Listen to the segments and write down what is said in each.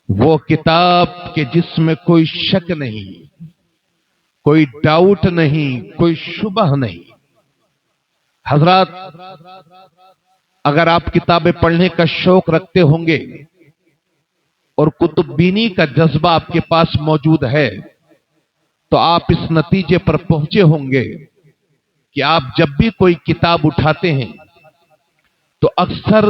وہ کتاب کہ جس میں کوئی شک نہیں، کوئی ڈاؤٹ نہیں، کوئی شبہ نہیں۔ حضرات، اگر آپ کتابیں پڑھنے کا شوق رکھتے ہوں گے اور کتب بینی کا جذبہ آپ کے پاس موجود ہے تو آپ اس نتیجے پر پہنچے ہوں گے کہ آپ جب بھی کوئی کتاب اٹھاتے ہیں تو اکثر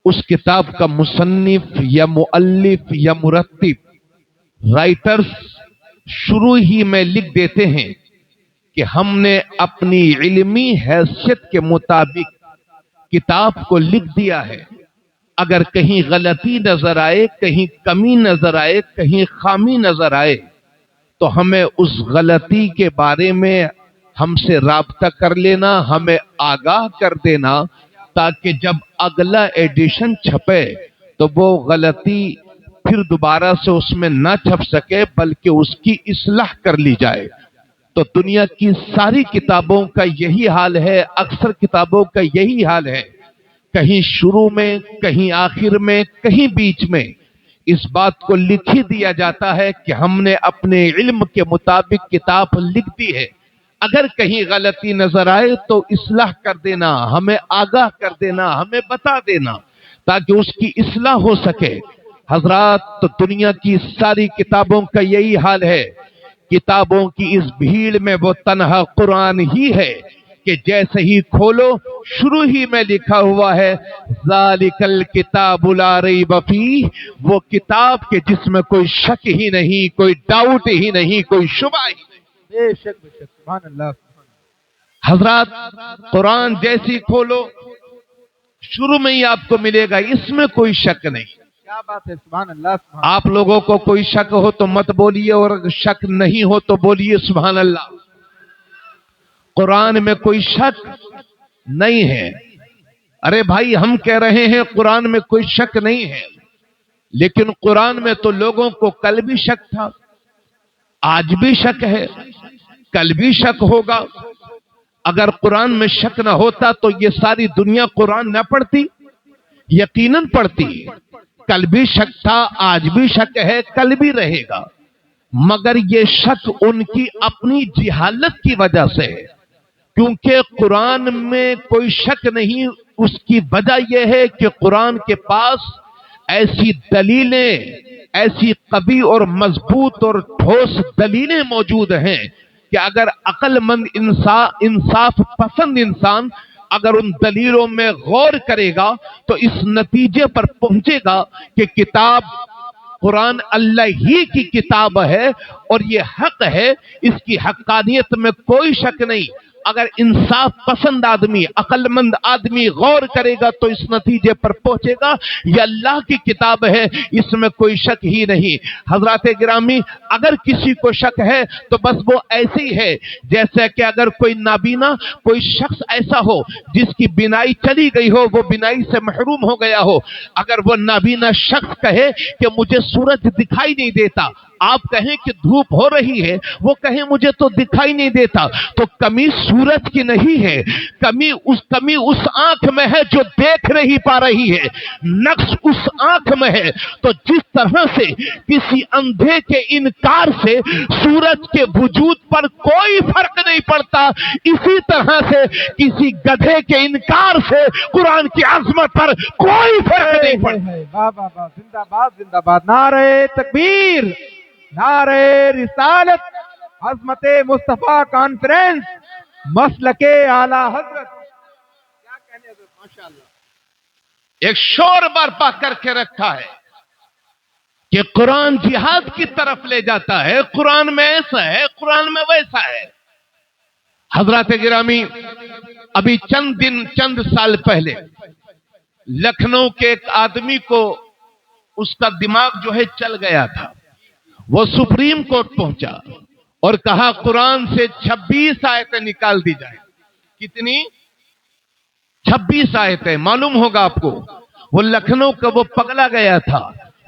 اس کتاب کا مصنف یا مؤلف یا مرتب رائٹرز شروع ہی میں لکھ دیتے ہیں کہ ہم نے اپنی علمی حیثیت کے مطابق کتاب کو لکھ دیا ہے۔ اگر کہیں غلطی نظر آئے، کہیں کمی نظر آئے، کہیں خامی نظر آئے تو ہمیں اس غلطی کے بارے میں ہم سے رابطہ کر لینا، ہمیں آگاہ کر دینا، تاکہ جب اگلا ایڈیشن چھپے تو وہ غلطی پھر دوبارہ سے اس میں نہ چھپ سکے بلکہ اس کی اصلاح کر لی جائے۔ تو دنیا کی ساری کتابوں کا یہی حال ہے، اکثر کتابوں کا یہی حال ہے، کہیں شروع میں، کہیں آخر میں، کہیں بیچ میں اس بات کو لکھ ہی دیا جاتا ہے کہ ہم نے اپنے علم کے مطابق کتاب لکھ دی ہے، اگر کہیں غلطی نظر آئے تو اصلاح کر دینا، ہمیں آگاہ کر دینا، ہمیں بتا دینا تاکہ اس کی اصلاح ہو سکے۔ حضرات، تو دنیا کی ساری کتابوں کا یہی حال ہے۔ کتابوں کی اس بھیڑ میں وہ تنہا قرآن ہی ہے کہ جیسے ہی کھولو شروع ہی میں لکھا ہوا ہے ذالک الکتاب لا ریب فیہ، وہ کتاب کے جس میں کوئی شک ہی نہیں، کوئی ڈاؤٹ ہی نہیں، کوئی شبہ ہی نہیں۔ بے شک بے شک، سبحان اللہ۔ حضرات، قرآن جیسی کھولو شروع میں ہی آپ کو ملے گا اس میں کوئی شک نہیں۔ کیا بات ہے، سبحان اللہ سبحان آپ لوگوں کو کوئی شک ہو تو مت بولیے، اور اگر شک نہیں ہو تو بولیے سبحان اللہ۔ قرآن میں کوئی شک نہیں ہے۔ ارے بھائی، ہم کہہ رہے ہیں قرآن میں کوئی شک نہیں ہے، لیکن قرآن میں تو لوگوں کو کل بھی شک تھا، آج بھی شک ہے، کل بھی شک ہوگا۔ اگر قرآن میں شک نہ ہوتا تو یہ ساری دنیا قرآن نہ پڑھتی؟ یقیناً پڑھتی۔ کل بھی شک تھا، آج بھی شک ہے، کل بھی رہے گا، مگر یہ شک ان کی اپنی جہالت کی وجہ سے ہے۔ کیونکہ قرآن میں کوئی شک نہیں، اس کی وجہ یہ ہے کہ قرآن کے پاس ایسی دلیلیں، ایسی قوی اور مضبوط اور ٹھوس دلیلیں موجود ہیں کہ اگر عقل مند انصاف پسند انسان اگر ان دلیلوں میں غور کرے گا تو اس نتیجے پر پہنچے گا کہ کتاب قرآن اللہ ہی کی کتاب ہے اور یہ حق ہے، اس کی حقانیت میں کوئی شک نہیں۔ اگر انصاف پسند آدمی، عقل مند آدمی غور کرے گا تو اس نتیجے پر پہنچے گا یہ اللہ کی کتاب ہے، اس میں کوئی شک ہی نہیں۔ حضرات گرامی، اگر کسی کو شک ہے تو بس وہ ایسے ہی ہے جیسے کہ اگر کوئی نابینا کوئی شخص ایسا ہو جس کی بینائی چلی گئی ہو، وہ بینائی سے محروم ہو گیا ہو، اگر وہ نابینا شخص کہے کہ مجھے سورج دکھائی نہیں دیتا، آپ کہیں کہ دھوپ ہو رہی ہے، وہ کہیں مجھے تو دکھائی نہیں دیتا، تو کمی سورج کی نہیں ہے، کمی اس آنکھ میں ہے جو دیکھ نہیں پا رہی ہے، نقص اس آنکھ میں ہے۔ تو جس طرح سے کسی اندھے کے انکار سے سورج کے وجود پر کوئی فرق نہیں پڑتا، اسی طرح سے کسی گدھے کے انکار سے قرآن کی عظمت پر کوئی فرق نہیں پڑتا۔ واہ واہ واہ، زندہ باد زندہ باد، نعرہ تکبیر، نعرہ رسالت، عظمت مصطفیٰ کانفرنس، مسلک اعلی حضرت۔ کیا کہنے حضرت، ماشاءاللہ۔ ایک شور برپا کر کے رکھا ہے کہ قرآن جہاد کی طرف لے جاتا ہے، قرآن میں ایسا ہے، قرآن میں ویسا ہے۔ حضرات گرامی، ابھی چند سال پہلے لکھنؤ کے ایک آدمی کو اس کا دماغ جو ہے چل گیا تھا، وہ سپریم کورٹ پہنچا اور کہا قرآن سے 26 آیتیں نکال دی جائیں۔ کتنی؟ 26 آیتیں۔ معلوم ہوگا آپ کو، وہ لکھنؤ کا وہ پگلا گیا تھا،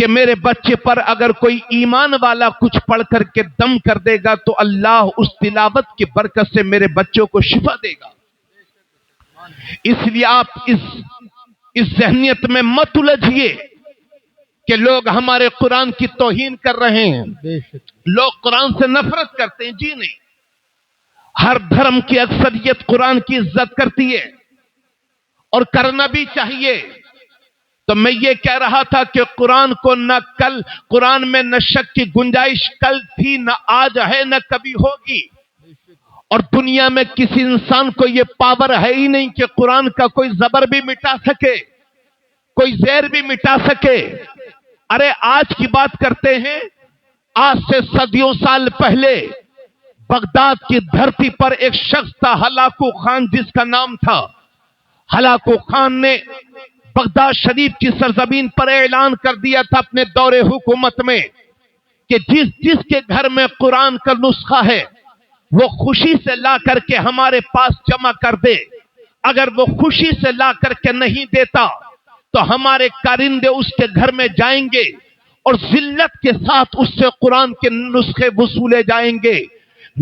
کہ میرے بچے پر اگر کوئی ایمان والا کچھ پڑھ کر کے دم کر دے گا تو اللہ اس تلاوت کی برکت سے میرے بچوں کو شفا دے گا۔ اس لیے آپ اس ذہنیت میں مت الجھیے کہ لوگ ہمارے قرآن کی توہین کر رہے ہیں، لوگ قرآن سے نفرت کرتے ہیں۔ جی نہیں، ہر دھرم کی اکثریت قرآن کی عزت کرتی ہے اور کرنا بھی چاہیے۔ تو میں یہ کہہ رہا تھا کہ قرآن میں نہ شک کی گنجائش کل تھی، نہ آج ہے، نہ کبھی ہوگی، اور دنیا میں کسی انسان کو یہ پاور ہے ہی نہیں کہ قرآن کا کوئی زبر بھی مٹا سکے، کوئی زیر بھی مٹا سکے۔ ارے آج کی بات کرتے ہیں، آج سے صدیوں سال پہلے بغداد کی دھرتی پر ایک شخص تھا، ہلاکو خان جس کا نام تھا۔ ہلاکو خان نے بغداد شریف کی سرزمین پر اعلان کر دیا تھا اپنے دور حکومت میں کہ جس کے گھر میں قرآن کا نسخہ ہے وہ خوشی سے لا کر کے ہمارے پاس جمع کر دے، اگر وہ خوشی سے لا کر کے نہیں دیتا تو ہمارے کارندے اس کے گھر میں جائیں گے اور ذلت کے ساتھ اس سے قرآن کے نسخے وصولے جائیں گے۔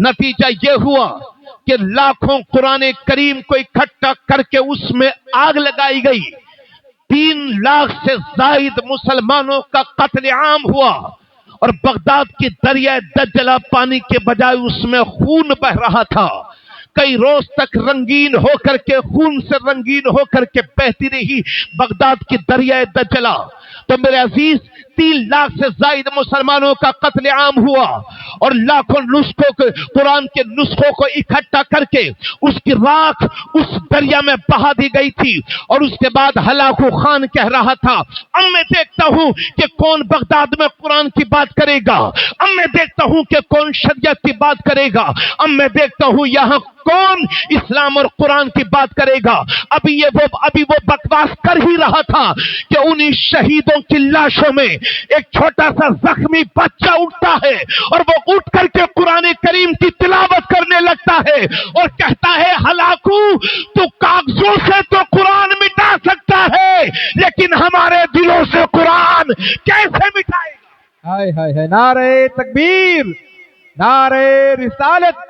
نتیجہ یہ ہوا کہ لاکھوں قرآن کریم کو اکٹھا کر کے اس میں آگ لگائی گئی، 3 لاکھ سے زائد مسلمانوں کا قتل عام ہوا، اور بغداد کی دریائے دجلہ پانی کے بجائے اس میں خون بہ رہا تھا۔ کئی روز تک رنگین ہو کر کے، خون سے رنگین ہو کر کے بہتی رہی بغداد کی دریائے دجلہ۔ تو میرے عزیز، 3 لاکھ سے زائد مسلمانوں کا قتل عام ہوا، اور لاکھوں نسخوں کو، قرآن کے نسخوں کو اکٹھا کر کے اس کی راکھ اس دریا میں بہا دی گئی تھی۔ اور اس کے بعد ہلاکو خان کہہ رہا تھا، اب میں دیکھتا ہوں کہ کون بغداد میں قرآن کی بات کرے گا، اب میں دیکھتا ہوں کہ کون شریعت کی بات کرے گا، اب میں دیکھتا ہوں یہاں کون اسلام اور قرآن کی بات کرے گا۔ ابھی وہ بکواس کر ہی رہا تھا کہ انہی شہیدوں کی لاشوں میں ایک چھوٹا سا زخمی بچہ اٹھتا ہے، اور وہ اٹھ کر کے قرآن کریم کی تلاوت کرنے لگتا ہے اور کہتا ہے، ہلاکو تو کاغذوں سے تو قرآن مٹا سکتا ہے لیکن ہمارے دلوں سے قرآن کیسے مٹائے گا؟ ہائے ہائے ہائے، نعرہ تکبیر، نعرہ رسالت،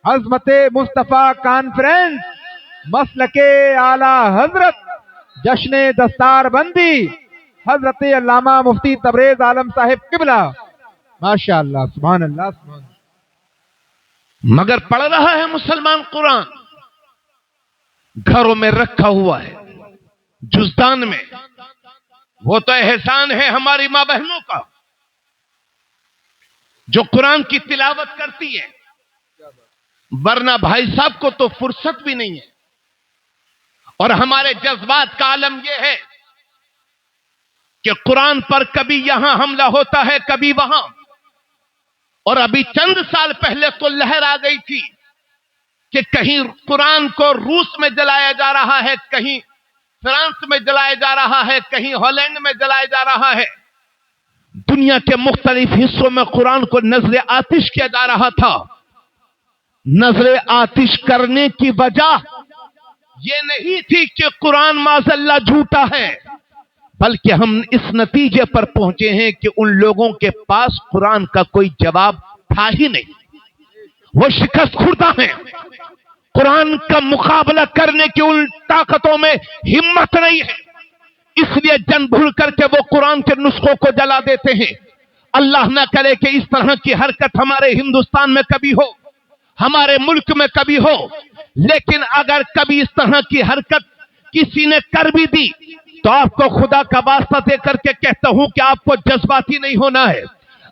عظمت مصطفیٰ کانفرنس، مسلک اعلی حضرت، جشن دستار بندی، حضرت علامہ مفتی تبریز عالم صاحب قبلہ۔ ماشاءاللہ، سبحان اللہ، سبحان اللہ۔ مگر پڑھ رہا ہے مسلمان قرآن، گھروں میں رکھا ہوا ہے، جزدان میں۔ وہ تو احسان ہے ہماری ماں بہنوں کا جو قرآن کی تلاوت کرتی ہے، ورنہ بھائی صاحب کو تو فرصت بھی نہیں ہے۔ اور ہمارے جذبات کا عالم یہ ہے کہ قرآن پر کبھی یہاں حملہ ہوتا ہے، کبھی وہاں۔ اور ابھی چند سال پہلے تو لہر آ گئی تھی کہ کہیں قرآن کو روس میں جلایا جا رہا ہے، کہیں فرانس میں جلایا جا رہا ہے، کہیں ہالینڈ میں جلایا جا رہا ہے۔ دنیا کے مختلف حصوں میں قرآن کو نذر آتش کیا جا رہا تھا۔ نذر آتش کرنے کی وجہ یہ نہیں تھی کہ قرآن معاذ اللہ جھوٹا ہے، بلکہ ہم اس نتیجے پر پہنچے ہیں کہ ان لوگوں کے پاس قرآن کا کوئی جواب تھا ہی نہیں، وہ شکست خوردہ ہیں۔ قرآن کا مقابلہ کرنے کی ان طاقتوں میں ہمت نہیں ہے، اس لیے جن بھول کر کے وہ قرآن کے نسخوں کو جلا دیتے ہیں۔ اللہ نہ کرے کہ اس طرح کی حرکت ہمارے ہندوستان میں کبھی ہو، ہمارے ملک میں کبھی ہو، لیکن اگر کبھی اس طرح کی حرکت کسی نے کر بھی دی تو آپ کو خدا کا واسطہ دے کر کے کہتا ہوں کہ آپ کو جذباتی نہیں ہونا ہے۔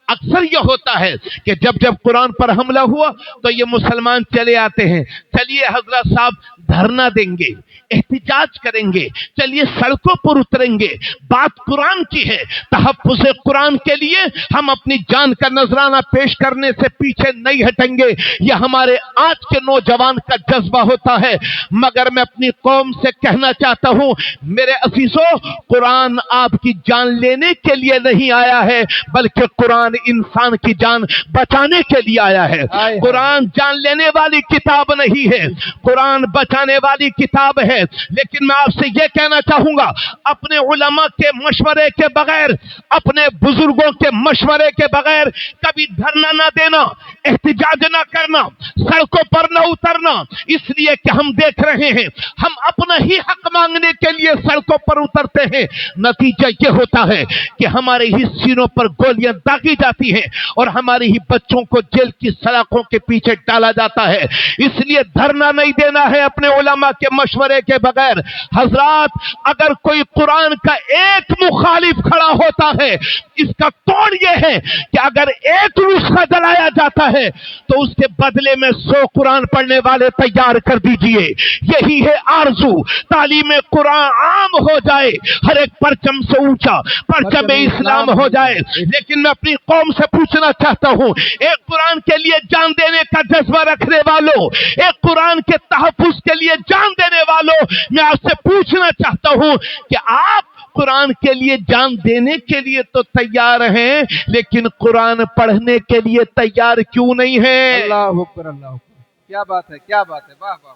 اکثر یہ ہوتا ہے کہ جب قرآن پر حملہ ہوا تو یہ مسلمان چلے آتے ہیں، چلیے حضرت صاحب دھرنا دیں گے، احتجاج کریں گے، چلیے سڑکوں پر اتریں گے۔ بات قرآن کی ہے، تحفظ قرآن کے لیے ہم اپنی جان کا نذرانہ پیش کرنے سے پیچھے نہیں ہٹیں گے۔ یہ ہمارے آج کے نوجوان کا جذبہ ہوتا ہے۔ مگر میں اپنی قوم سے کہنا چاہتا ہوں، میرے عزیزو، قرآن آپ کی جان لینے کے لیے نہیں آیا ہے، بلکہ قرآن انسان کی جان بچانے کے لیے آیا ہے۔ قرآن جان لینے والی کتاب نہیں ہے، قرآن بچانے والی کتاب ہے۔ ہے. لیکن میں آپ سے یہ کہنا چاہوں گا, اپنے علماء کے مشورے کے بغیر, اپنے بزرگوں کے مشورے کے بغیر کبھی دھرنا نہ دینا, احتجاج نہ کرنا, سڑکوں پر نہ اترنا, اس لیے کہ ہم دیکھ رہے ہیں ہم اپنا ہی حق مانگنے کے لیے سڑکوں پر اترتے ہیں, نتیجہ یہ ہوتا ہے کہ ہمارے ہی سینوں پر گولیاں داغی جاتی ہیں اور ہمارے ہی بچوں کو جیل کی سلاخوں کے پیچھے ڈالا جاتا ہے. اس لیے دھرنا نہیں دینا ہے اپنے علماء کے مشورے کے بغیر. حضرات, اگر کوئی قرآن کا ایک مخالف کھڑا ہوتا ہے, اس کا توڑ یہ ہے کہ اگر ایک نسخہ جلایا جاتا ہے تو اس کے بدلے میں 100 قرآن پڑھنے والے تیار کر دیجئے. یہی ہے آرزو, تعلیم قرآن عام ہو جائے, ہر ایک پرچم سے اونچا پرچم اسلام ہو جائے. لیکن میں اپنی قوم سے پوچھنا چاہتا ہوں, ایک قرآن کے لیے جان دینے کا جذبہ رکھنے والوں, ایک قرآن کے تحفظ کے لیے جان دینے والوں, میں آپ سے پوچھنا چاہتا ہوں کہ آپ قرآن کے لیے جان دینے کے لیے تو تیار ہیں, لیکن قرآن پڑھنے کے لیے تیار کیوں نہیں ہیں؟ اللہ اکبر, اللہ اکبر, کیا بات ہے, کیا بات ہے, واہ واہ.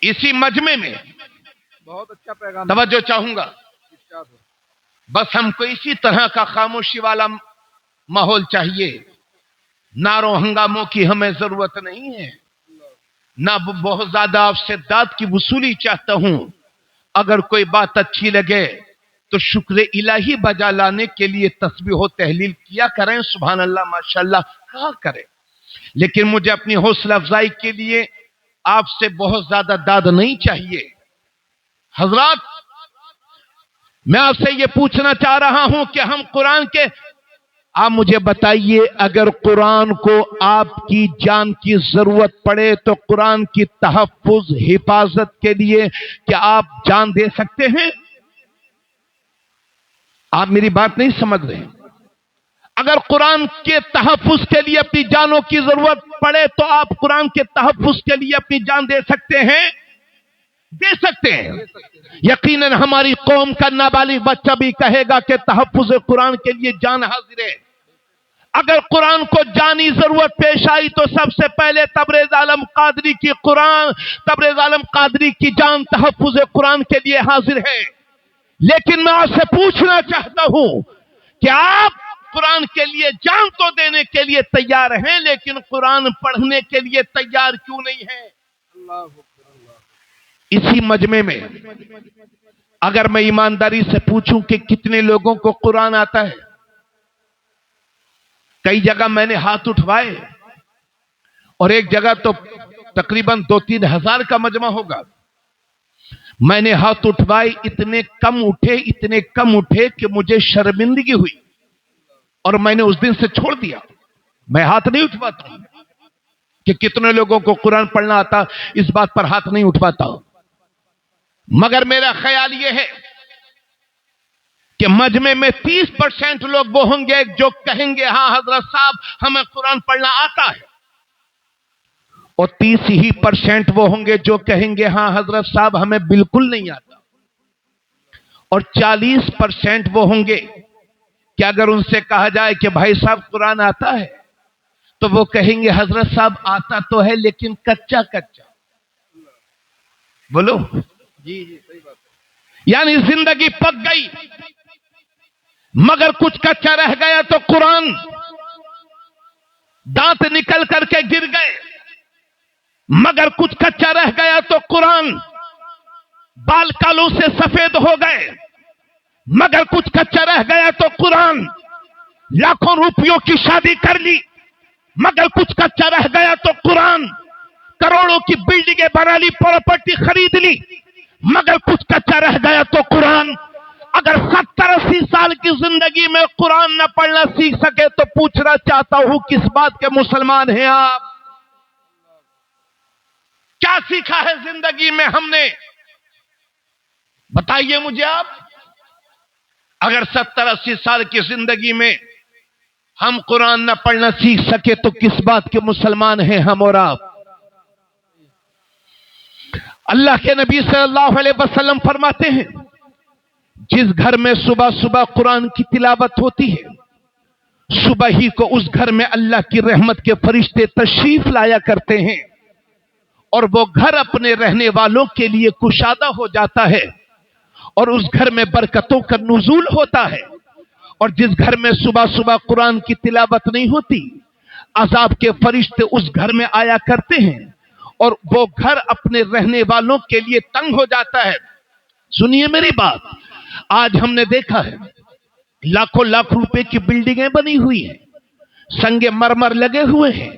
اسی مجمع میں بہت اچھا پیغام, توجہ چاہوں گا, بس ہم کو اسی طرح کا خاموشی والا ماحول چاہیے. نعروں ہنگاموں کی ہمیں ضرورت نہیں ہے, نہ بہت زیادہ آپ سے داد کی وصولی چاہتا ہوں. اگر کوئی بات اچھی لگے تو شکر الہی بجا لانے کے لیے تسبیح و تحلیل کیا کریں, سبحان اللہ ماشاءاللہ کہا کریں. لیکن مجھے اپنی حوصلہ افزائی کے لیے آپ سے بہت زیادہ داد نہیں چاہیے. حضرات, میں آپ سے یہ پوچھنا چاہ رہا ہوں کہ ہم قرآن کے, آپ مجھے بتائیے, اگر قرآن کو آپ کی جان کی ضرورت پڑے تو قرآن کی تحفظ حفاظت کے لیے کیا آپ جان دے سکتے ہیں؟ آپ میری بات نہیں سمجھ رہے. اگر قرآن کے تحفظ کے لیے اپنی جانوں کی ضرورت پڑے تو آپ قرآن کے تحفظ کے لیے اپنی جان دے سکتے ہیں؟ دے سکتے ہیں. یقیناً ہماری قوم کا نابالغ بچہ بھی کہے گا کہ تحفظ قرآن کے لیے جان حاضر ہے. اگر قرآن کو جانی ضرورت پیش آئی تو سب سے پہلے تبریز عالم قادری کی جان تحفظ قرآن کے لیے حاضر ہے. لیکن میں آپ سے پوچھنا چاہتا ہوں کہ آپ قرآن کے لیے جان تو دینے کے لیے تیار ہیں, لیکن قرآن پڑھنے کے لیے تیار کیوں نہیں ہیں؟ اسی مجمع میں اگر میں ایمانداری سے پوچھوں کہ کتنے لوگوں کو قرآن آتا ہے, کئی جگہ میں نے ہاتھ اٹھوائے اور ایک جگہ تو تقریباً 2-3 ہزار کا مجمع ہوگا. میں نے ہاتھ اٹھوائے, اتنے کم اٹھے کہ مجھے شرمندگی ہوئی اور میں نے اس دن سے چھوڑ دیا. میں ہاتھ نہیں اٹھواتا ہوں کہ کتنے لوگوں کو قرآن پڑھنا آتا, اس بات پر ہاتھ نہیں اٹھواتا ہوں. مگر میرا خیال یہ ہے کہ مجمع میں 30% لوگ وہ ہوں گے جو کہیں گے ہاں حضرت صاحب ہمیں قرآن پڑھنا آتا ہے, اور 30% وہ ہوں گے جو کہیں گے ہاں حضرت صاحب ہمیں بالکل نہیں آتا, اور 40% وہ ہوں گے کہ اگر ان سے کہا جائے کہ بھائی صاحب قرآن آتا ہے تو وہ کہیں گے حضرت صاحب آتا تو ہے لیکن کچا. بولو جی جی صحیح بات ہے. یعنی زندگی پک گئی مگر کچھ کچا رہ گیا تو قرآن, دانت نکل کر کے گر گئے مگر کچھ کچا رہ گیا تو قرآن, بال کالوں سے سفید ہو گئے مگر کچھ کچا رہ گیا تو قرآن, لاکھوں روپیوں کی شادی کر لی مگر کچھ کچا رہ گیا تو قرآن, کروڑوں کی بلڈنگیں بنا لی, پراپرٹی خرید لی مگر کچھ کچا رہ گیا تو قرآن. اگر 70-80 سال کی زندگی میں قرآن نہ پڑھنا سیکھ سکے تو پوچھنا چاہتا ہوں کس بات کے مسلمان ہیں آپ؟ کیا سیکھا ہے زندگی میں ہم نے؟ بتائیے مجھے آپ. اگر 70-80 سال کی زندگی میں ہم قرآن نہ پڑھنا سیکھ سکے تو کس بات کے مسلمان ہیں ہم اور آپ؟ اللہ کے نبی صلی اللہ علیہ وسلم فرماتے ہیں جس گھر میں صبح صبح قرآن کی تلاوت ہوتی ہے, صبح ہی کو اس گھر میں اللہ کی رحمت کے فرشتے تشریف لایا کرتے ہیں اور وہ گھر اپنے رہنے والوں کے لیے کشادہ ہو جاتا ہے اور اس گھر میں برکتوں کا نزول ہوتا ہے. اور جس گھر میں صبح صبح قرآن کی تلاوت نہیں ہوتی، عذاب کے فرشتے اس گھر میں آیا کرتے ہیں اور وہ گھر اپنے رہنے والوں کے لیے تنگ ہو جاتا ہے. سنیے میری بات، آج ہم نے دیکھا ہے لاکھوں لاکھ روپے کی بلڈنگیں بنی ہوئی ہیں، سنگ مرمر لگے ہوئے ہیں،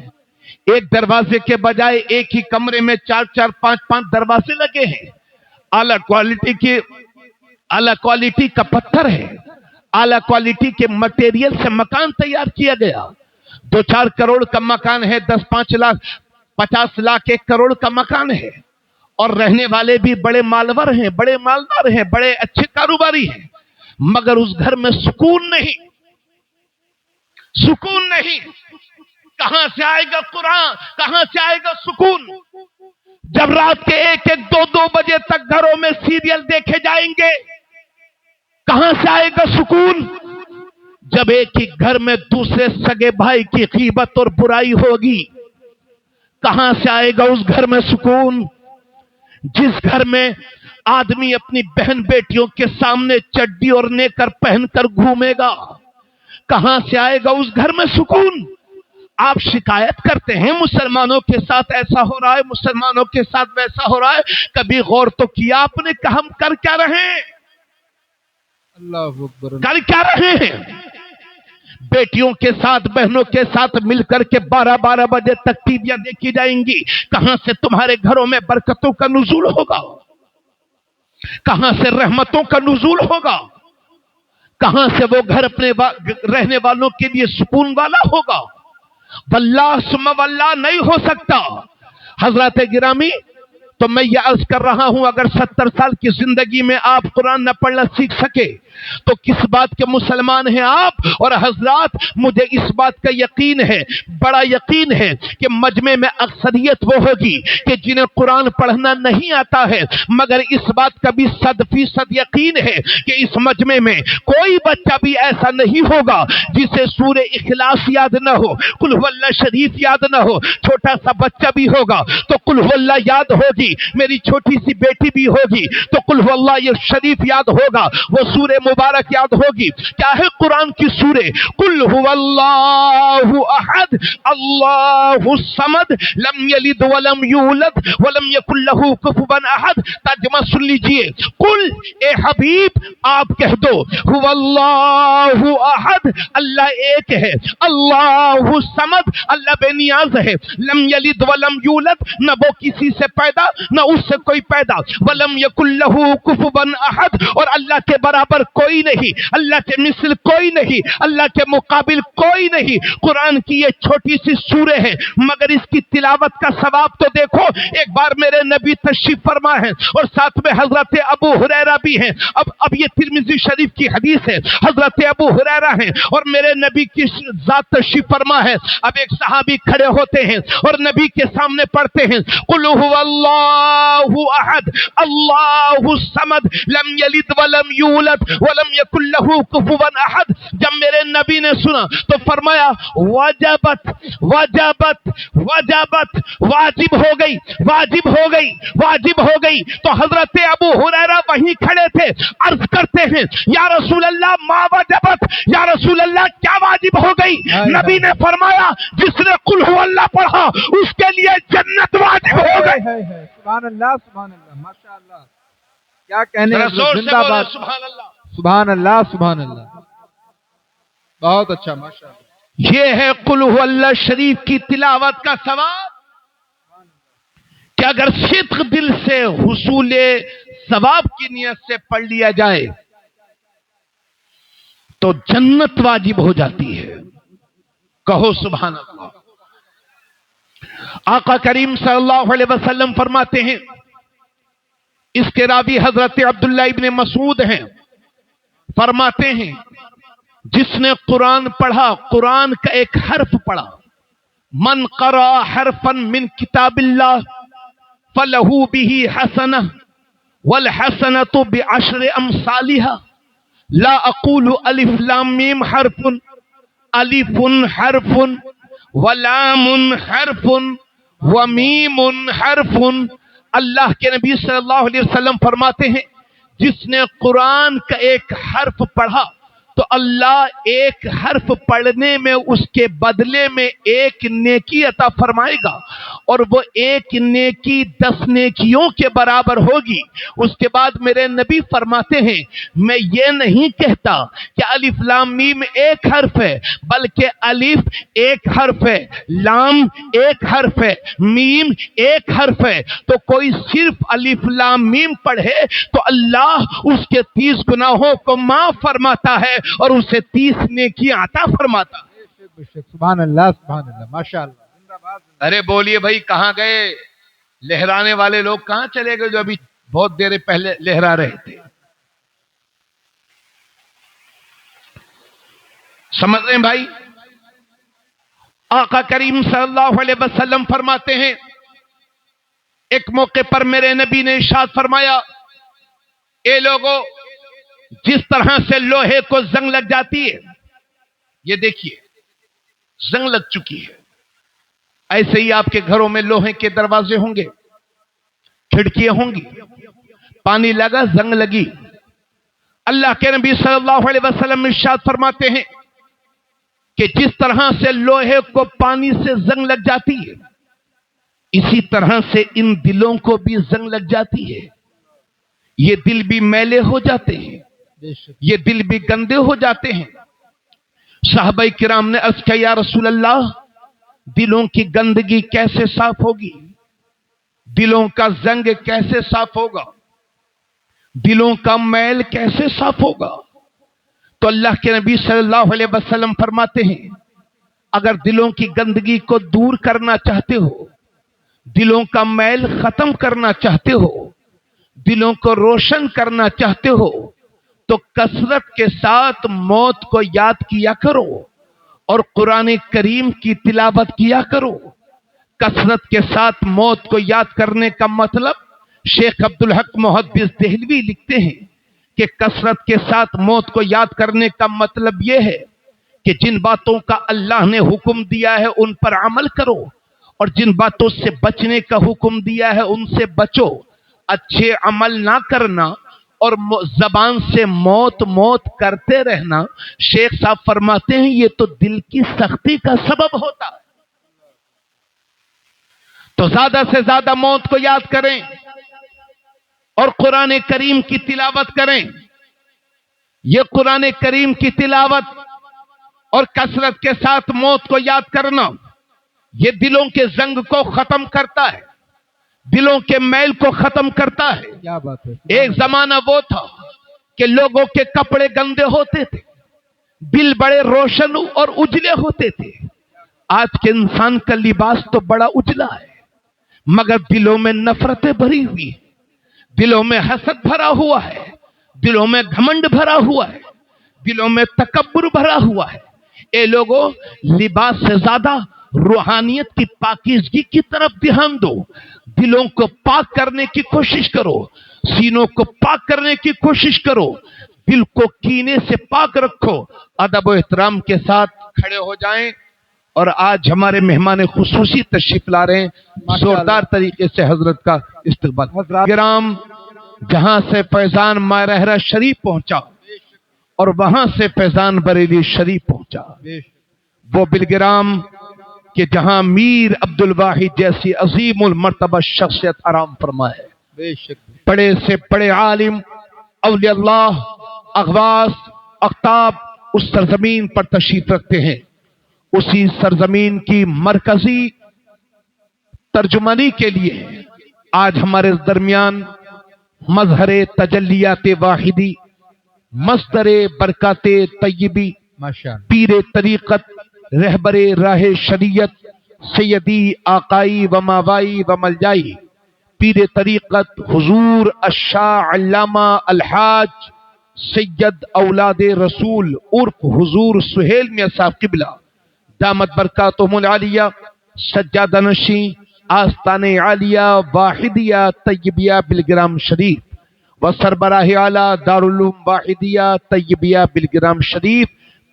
ایک دروازے کے بجائے ایک ہی کمرے میں 4 5 دروازے لگے ہیں. اعلی کوالٹی کا پتھر ہے، اعلی کوالٹی کے مٹیریل سے مکان تیار کیا گیا. 2-4 کروڑ کا مکان ہے، 10-5 لاکھ 50 لاکھ 1 کروڑ کا مکان ہے، اور رہنے والے بھی بڑے مالور ہیں، بڑے مالدار ہیں، بڑے اچھے کاروباری ہیں، مگر اس گھر میں سکون نہیں. سکون نہیں. کہاں سے آئے گا قرآن؟ کہاں سے آئے گا سکون؟ جب رات کے 1-1 2-2 بجے تک گھروں میں سیریل دیکھے جائیں گے، کہاں سے آئے گا سکون؟ جب ایک ہی گھر میں دوسرے سگے بھائی کی غیبت اور برائی ہوگی، کہاں سے آئے گا اس گھر میں سکون؟ جس گھر میں آدمی اپنی بہن بیٹیوں کے سامنے چڈی اور نیکر پہن کر گھومے گا، کہاں سے آئے گا اس گھر میں سکون؟ آپ شکایت کرتے ہیں مسلمانوں کے ساتھ ایسا ہو رہا ہے، مسلمانوں کے ساتھ ویسا ہو رہا ہے. کبھی غور تو کیا آپ نے کہ ہم کر کیا رہے ہیں؟ اللہ اکبر. کر کیا رہے ہیں؟ بیٹیوں کے ساتھ بہنوں کے ساتھ مل کر کے 12 بجے تک ٹیویاں دیکھی جائیں گی. کہاں سے تمہارے گھروں میں برکتوں کا نزول ہوگا؟ کہاں سے رحمتوں کا نزول ہوگا؟ کہاں سے وہ گھر اپنے رہنے والوں کے لیے سکون والا ہوگا؟ واللہ ثم واللہ نہیں ہو سکتا. حضرات گرامی، تو میں یہ عرض کر رہا ہوں، اگر 70 سال کی زندگی میں آپ قرآن نہ پڑھنا سیکھ سکے تو کس بات کے مسلمان ہیں آپ؟ اور حضرات، مجھے اس بات کا یقین ہے، بڑا یقین ہے، کہ مجمع میں اکثریت وہ ہوگی کہ جنہیں قرآن پڑھنا نہیں آتا ہے، مگر اس بات کا بھی 100% یقین ہے کہ اس مجمع میں کوئی بچہ بھی ایسا نہیں ہوگا جسے سورہ اخلاص یاد نہ ہو، قل هو اللہ شریف یاد نہ ہو. چھوٹا سا بچہ بھی ہوگا تو قل هو اللہ یاد ہوگی، میری چھوٹی سی بیٹی بھی ہوگی تو قل هو اللہ یہ شریف یاد ہوگا، وہ سورہ مبارک یاد ہوگی. کیا ہے قرآن کی سورہ؟ قل هو اللہ احد اللہ الصمد لم یلد ولم یولد ولم یکن له کفوا احد. ترجمہ سن لیجئے. قل، اے حبیب آپ کہہ دو، هو اللہ احد، اللہ ایک ہے، اللہ الصمد، اللہ بے نیاز ہے، لم یلد ولم یولد، نہ وہ کسی سے پیدا نہ اس سے کوئی پیدا، ولم یکن لہ کفوا احد، اور اللہ کے برابر کوئی نہیں، اللہ کے مثل کوئی نہیں، اللہ کے مقابل کوئی نہیں. قرآن کی یہ چھوٹی سی سورہ ہے، مگر اس کی تلاوت کا ثواب تو دیکھو. ایک بار میرے نبی تشریف فرما ہے اور ساتھ میں حضرت ابو ہریرہ بھی ہیں. اب یہ ترمذی شریف کی حدیث ہے، حضرت ابو ہریرہ ہیں اور میرے نبی کی ذات تشریف فرما ہے. اب ایک صحابی کھڑے ہوتے ہیں اور نبی کے سامنے پڑھتے ہیں، قل هو اللہ احد اللہ الصمد لم یلد ولم یولد ولم یکن لہ کفوا احد. جب میرے نبی نے سنا تو فرمایا وجبت وجبت وجبت، واجب ہو گئی واجب ہو گئی واجب ہو گئی. تو حضرت ابو ہریرہ وہیں کھڑے تھے، عرض کرتے ہیں یا رسول اللہ ما وجبت، یا رسول اللہ کیا واجب ہو گئی؟ نبی نے فرمایا جس نے قل هو اللہ پڑھا اس کے لیے جنت واجب ہو گئی. سبحان اللہ سبحان اللہ، ماشاء اللہ، کیا کہنے ہیں. زور سے زندہ بولو باد. سبحان اللہ. سبحان اللہ سبحان اللہ، بہت اچھا، ماشاء اللہ. یہ ہے قل هو اللہ شریف کی تلاوت کا ثواب، کہ اگر صدق دل سے حصول ثواب کی نیت سے پڑھ لیا جائے تو جنت واجب ہو جاتی ہے. کہو سبحان اللہ. آقا کریم صلی اللہ علیہ وسلم فرماتے ہیں، اس کے راوی حضرت عبداللہ ابن مسعود ہیں، فرماتے ہیں جس نے قرآن پڑھا، قرآن کا ایک حرف پڑھا، من قرأ حرفا من کتاب اللہ فلہ بہ حسنہ والحسنۃ بعشر امثالها. لا اقول الف لام میم حرف، الف حرف ولام حرف ومیم حرف. اللہ کے نبی صلی اللہ علیہ وسلم فرماتے ہیں جس نے قرآن کا ایک حرف پڑھا تو اللہ ایک حرف پڑھنے میں اس کے بدلے میں ایک نیکی عطا فرمائے گا، اور وہ ایک نیکی 10 نیکیوں کے برابر ہوگی. اس کے بعد میرے نبی فرماتے ہیں میں یہ نہیں کہتا کہ الف لام میم ایک حرف ہے، بلکہ الف ایک حرف ہے، لام ایک حرف ہے، میم ایک حرف ہے. تو کوئی صرف الف لام میم پڑھے تو اللہ اس کے 30 گناہوں کو معاف فرماتا ہے اور اسے 30 نیکیاں عطا فرماتا ہے. سبحان اللہ سبحان اللہ ماشاء اللہ. زندہ باد. ارے بولیے بھائی کہاں گئے لہرانے والے لوگ؟ کہاں چلے گئے جو ابھی بہت دیر پہلے لہرا رہے تھے؟ سمجھ رہے ہیں بھائی؟ آقا کریم صلی اللہ علیہ وسلم فرماتے ہیں ایک موقع پر میرے نبی نے ارشاد فرمایا اے لوگوں، جس طرح سے لوہے کو زنگ لگ جاتی ہے، یہ دیکھیے زنگ لگ چکی ہے، ایسے ہی آپ کے گھروں میں لوہے کے دروازے ہوں گے، کھڑکیاں ہوں گی، پانی لگا زنگ لگی. اللہ کے نبی صلی اللہ علیہ وسلم ارشاد فرماتے ہیں کہ جس طرح سے لوہے کو پانی سے زنگ لگ جاتی ہے، اسی طرح سے ان دلوں کو بھی زنگ لگ جاتی ہے. یہ دل بھی میلے ہو جاتے ہیں، یہ دل بھی گندے ہو جاتے ہیں. صحابہ کرام نے عرض کیا یا رسول اللہ، دلوں کی گندگی کیسے صاف ہوگی؟ دلوں کا زنگ کیسے صاف ہوگا؟ دلوں کا میل کیسے صاف ہوگا؟ تو اللہ کے نبی صلی اللہ علیہ وسلم فرماتے ہیں اگر دلوں کی گندگی کو دور کرنا چاہتے ہو، دلوں کا میل ختم کرنا چاہتے ہو، دلوں کو روشن کرنا چاہتے ہو تو کثرت کے ساتھ موت کو یاد کیا کرو اور قرآن کریم کی تلاوت کیا کرو. کثرت کے ساتھ موت کو یاد کرنے کا مطلب شیخ عبدالحق محدث دہلوی لکھتے ہیں کہ کثرت کے ساتھ موت کو یاد کرنے کا مطلب یہ ہے کہ جن باتوں کا اللہ نے حکم دیا ہے ان پر عمل کرو، اور جن باتوں سے بچنے کا حکم دیا ہے ان سے بچو. اچھے عمل نہ کرنا اور زبان سے موت موت کرتے رہنا، شیخ صاحب فرماتے ہیں یہ تو دل کی سختی کا سبب ہوتا ہے. تو زیادہ سے زیادہ موت کو یاد کریں اور قرآن کریم کی تلاوت کریں. یہ قرآن کریم کی تلاوت اور کثرت کے ساتھ موت کو یاد کرنا یہ دلوں کے زنگ کو ختم کرتا ہے، دلوں کے میل کو ختم کرتا ہے. کیا بات ہے. ایک زمانہ وہ تھا کہ لوگوں کے کپڑے گندے ہوتے تھے، دل بڑے روشن اور اجلے ہوتے تھے. آج کے انسان کا لباس تو بڑا اجلا ہے مگر دلوں میں نفرتیں بھری ہوئی ہیں، دلوں میں حسد بھرا ہوا ہے، دلوں میں گھمنڈ بھرا ہوا ہے، دلوں میں تکبر بھرا ہوا ہے. اے لوگوں، لباس سے زیادہ روحانیت کی پاکیزگی کی طرف دھیان دو. دلوں کو پاک کرنے کی کوشش کرو، سینوں کو پاک کرنے کی کوشش کرو، دل کو کینے سے پاک رکھو. ادب و احترام کے ساتھ کھڑے ہو جائیں. اور آج ہمارے مہمان خصوصی تشریف لا رہے ہیں، زوردار طریقے سے حضرت کا استقبال. گرام، جہاں سے فیضان مارہرہ شریف پہنچا اور وہاں سے فیضان بریلی شریف پہنچا، وہ بالگرام کہ جہاں میر عبد الواحد جیسی عظیم المرتبہ شخصیت آرام فرما ہے. بڑے سے بڑے عالم، اولیاء اللہ، اغواث، اقطاب اس سرزمین پر تشریف رکھتے ہیں. اسی سرزمین کی مرکزی ترجمانی کے لیے آج ہمارے درمیان مظہر تجلیات واحدی، مصدر برکات طیبی، پیر طریقت، رہبر راہ شریعت، سیدی آقائی و ماوائی و ملجائی، پیر طریقت حضور الشاہ علامہ الحاج سید اولاد رسول عرف حضور سہیل میاں صاحب قبلہ دامت برکاتہم العالیہ، سجادہ نشین آستان عالیہ واحدیہ طیبیہ بالگرام شریف و سربراہ اعلیٰ دارالعلوم واحدیہ طیبیہ بالگرام شریف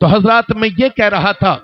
تو حضرات میں یہ کہہ رہا تھا